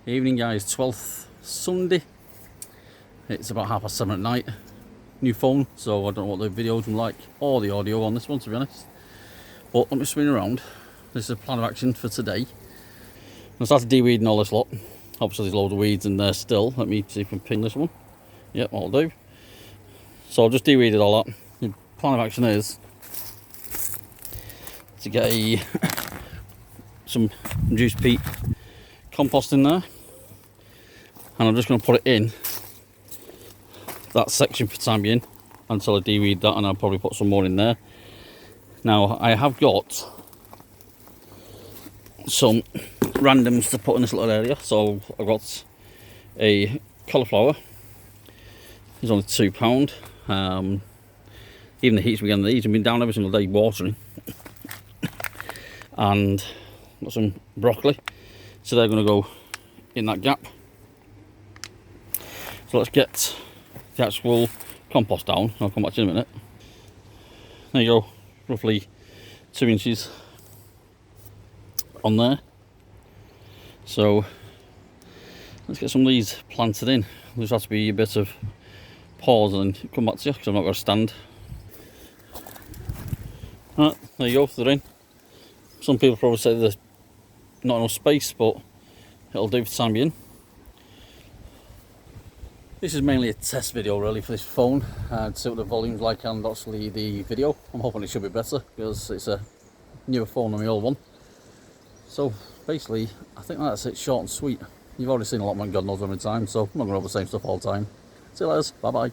Evening guys, 12th Sunday. It's about 7:30 at night. New phone, so I don't know what the videos will like or the audio on this one, to be honest. But let me swing around. This is a plan of action for today. I started de-weeding all this lot. Obviously there's loads of weeds in there still. Let me see if I can ping this one. Yep, that'll do. So I've just de-weeded all that. The plan of action is to get some reduced peat compost in there, and I'm just going to put it in that section for the time being until I de-weed that, and I'll probably put some more in there. Now I have got some randoms to put in this little area. So I've got a cauliflower. It's only £2. Even the heat's beginning, these have been down every single day watering. And got some broccoli, so they're going to go in that gap. So let's get the actual compost down. I'll come back to you in a minute. There you go, roughly 2 inches on there. So let's get some of these planted in. There's has to be a bit of pause and then come back to you because I've not got a stand. Right, there you go, they're in. Some people probably say there's not enough space, but it'll do for the time being. This is mainly a test video really for this phone, to see what the volume's like and actually the video. I'm hoping it should be better because it's a newer phone than my old one. So basically, I think that's it, short and sweet. You've already seen allotment God knows how many times, so I'm not going to have the same stuff all the time. See you later, bye bye.